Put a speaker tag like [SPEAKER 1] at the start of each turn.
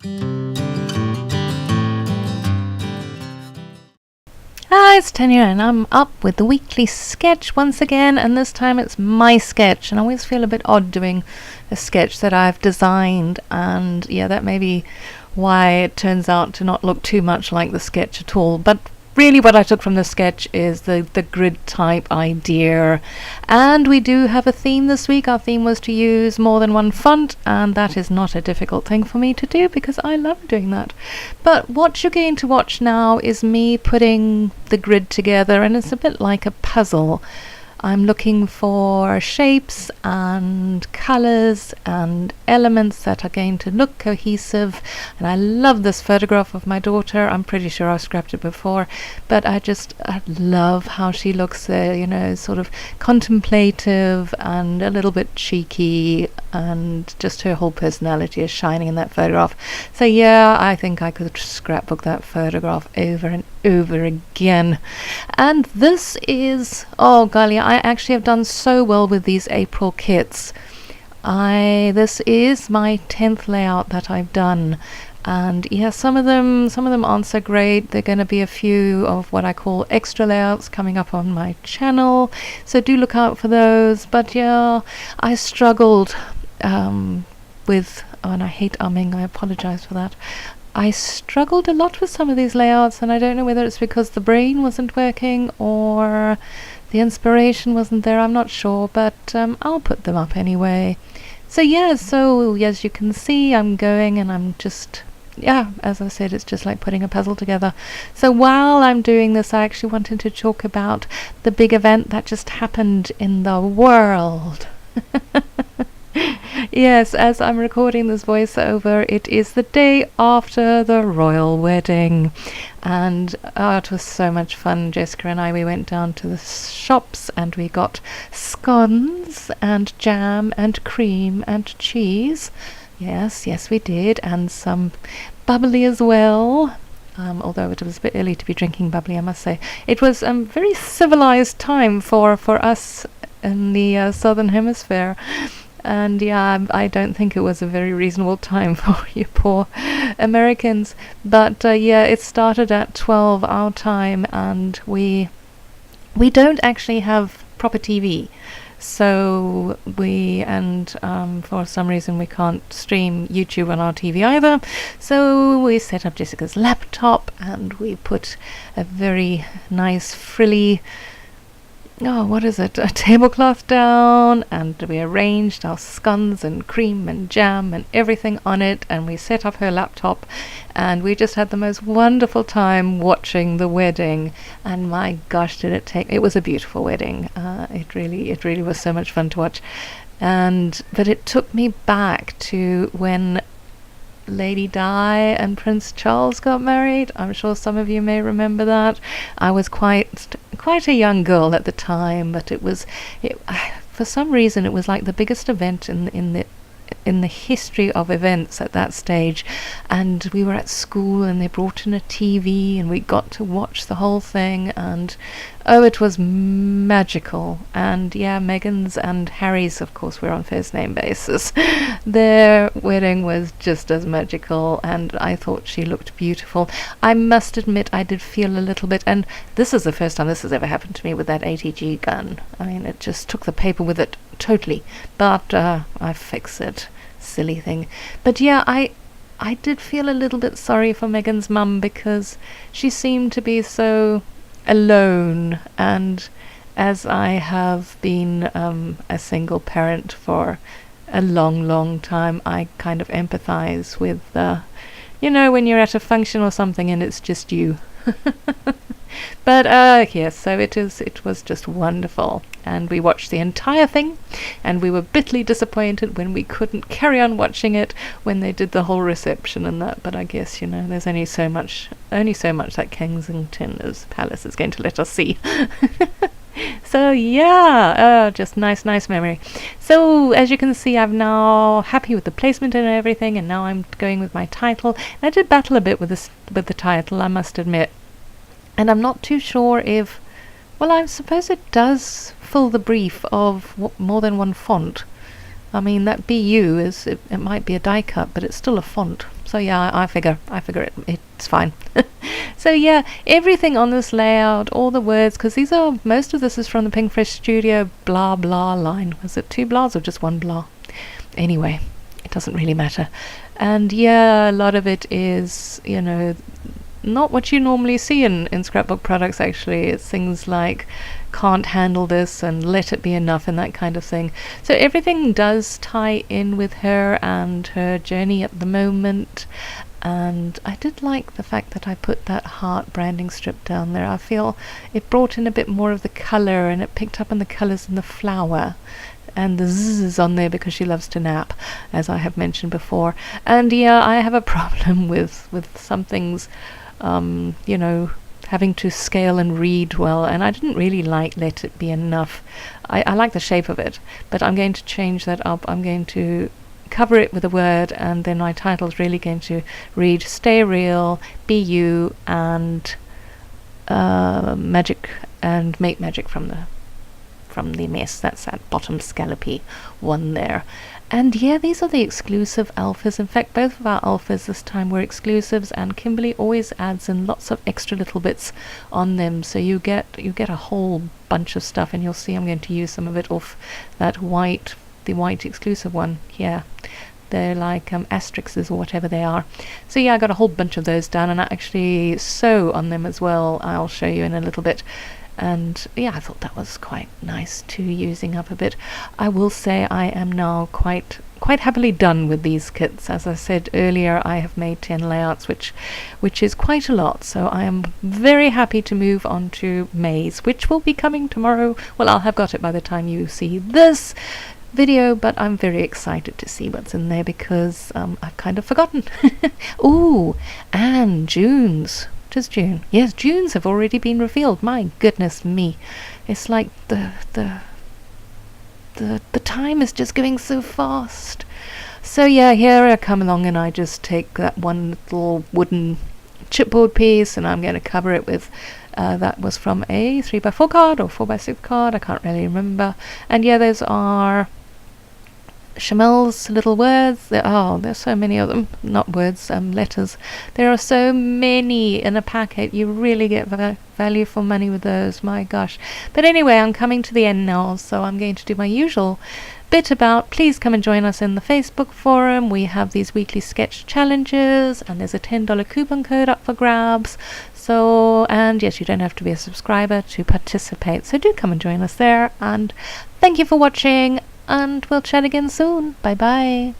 [SPEAKER 1] Hi, it's Tanya and I'm up with the weekly sketch once again, and this time it's my sketch, and I always feel a bit odd doing a sketch that I've designed, and yeah, that may be why it turns out to not look too much like the sketch at all. But really what I took from the sketch is the grid type idea, and we do have a theme this week. Our theme was to use more than one font, and that is not a difficult thing for me to do because I love doing that. But what you're going to watch now is me putting the grid together, and it's a bit like a puzzle. I'm looking for shapes and colours and elements that are going to look cohesive, and I love this photograph of my daughter. I'm pretty sure I've scrapped it before, but I love how she looks there, you know, sort of contemplative and a little bit cheeky, and just her whole personality is shining in that photograph. So yeah, I think I could scrapbook that photograph over and over again. And this is, oh golly, I actually have done so well with these April kits. This is my 10th layout that I've done, and yeah, some of them aren't so great. There are going to be a few of what I call extra layouts coming up on my channel, so do look out for those. But yeah, I struggled with, oh, and I hate umming, I apologize for that. I struggled a lot with some of these layouts, and I don't know whether it's because the brain wasn't working or the inspiration wasn't there. I'm not sure, but I'll put them up anyway. So yeah, so as you can see, I'm going and I'm just, yeah, as I said, it's just like putting a puzzle together. So while I'm doing this, I actually wanted to talk about the big event that just happened in the world. Yes, as I'm recording this voiceover, it is the day after the royal wedding, and it was so much fun. Jessica and I, we went down to the shops and we got scones and jam and cream and cheese. Yes, we did, and some bubbly as well. Although it was a bit early to be drinking bubbly, I must say. It was a very civilized time for us in the southern hemisphere. And yeah, I don't think it was a very reasonable time for you poor Americans. But yeah, it started at 12 our time, and we don't actually have proper TV. So for some reason we can't stream YouTube on our TV either. So we set up Jessica's laptop and we put a very nice frilly, a tablecloth down, and we arranged our scones and cream and jam and everything on it, and we set up her laptop, and we just had the most wonderful time watching the wedding. And my gosh, it was a beautiful wedding. It really was so much fun to watch. But it took me back to when Lady Di and Prince Charles got married. I'm sure some of you may remember that. I was quite a young girl at the time, but for some reason it was like the biggest event in the history of events at that stage. And we were at school and they brought in a TV and we got to watch the whole thing, and it was magical. And yeah, Meghan's and Harry's, of course, we're on first name basis. Their wedding was just as magical, and I thought she looked beautiful. I must admit I did feel a little bit, and this is the first time this has ever happened to me with that ATG gun. I mean, it just took the paper with it totally, but I fixed it. Silly thing. But yeah, I did feel a little bit sorry for Meghan's mum, because she seemed to be so alone, and as I have been a single parent for a long time, I kind of empathize with when you're at a function or something and it's just you. But yes, so it was just wonderful, and we watched the entire thing, and we were bitterly disappointed when we couldn't carry on watching it when they did the whole reception and that. But I guess, there's only so much that Kensington's Palace is going to let us see. So yeah, just nice memory. So as you can see, I'm now happy with the placement and everything, and now I'm going with my title. I did battle a bit with the title, I must admit. And I'm not too sure if, well, I suppose it does fill the brief of more than one font. I mean, that BU is, it might be a die cut, but it's still a font. So yeah, I figure it's fine. So yeah, everything on this layout, all the words, because most of this is from the Pinkfresh Studio blah blah line. Was it 2 blahs or just 1 blah? Anyway, it doesn't really matter. And yeah, a lot of it is, not what you normally see in scrapbook products. Actually, it's things like can't handle this and let it be enough and that kind of thing. So everything does tie in with her and her journey at the moment. And I did like the fact that I put that heart branding strip down there. I feel it brought in a bit more of the colour, and it picked up on the colours in the flower. And the zzz is on there because she loves to nap, as I have mentioned before. And yeah, I have a problem with some things, having to scale and read well, and I didn't really like Let It Be Enough. I like the shape of it, but I'm going to change that up. I'm going to cover it with a word, and then my title is really going to read Stay Real, Be You, and Magic, and Make Magic from the Mess. That's that bottom scallopy one there. And yeah, these are the exclusive alphas. In fact, both of our alphas this time were exclusives, and Kimberly always adds in lots of extra little bits on them, so you get a whole bunch of stuff. And you'll see I'm going to use some of it off the white exclusive one here. They're like asterisks or whatever they are. So yeah, I got a whole bunch of those done, and I actually sew on them as well. I'll show you in a little bit. And yeah, I thought that was quite nice too, using up a bit. I will say I am now quite happily done with these kits. As I said earlier, I have made 10 layouts, which is quite a lot. So I am very happy to move on to Maze, which will be coming tomorrow. Well, I'll have got it by the time you see this video, but I'm very excited to see what's in there, because I've kind of forgotten. Ooh, and June's. It is June. Yes, June's have already been revealed. My goodness me. It's like the time is just going so fast. So yeah, here I come along, and I just take that one little wooden chipboard piece, and I'm going to cover it with that was from a 3x4 card or 4x6 card, I can't really remember. And yeah, those are Chamel's little words. There's so many of them. Not words, letters. There are so many in a packet. You really get value for money with those, my gosh. But anyway, I'm coming to the end now, so I'm going to do my usual bit about please come and join us in the Facebook forum. We have these weekly sketch challenges, and there's a $10 coupon code up for grabs. So, and yes, you don't have to be a subscriber to participate, so do come and join us there. And thank you for watching, and we'll chat again soon. Bye bye.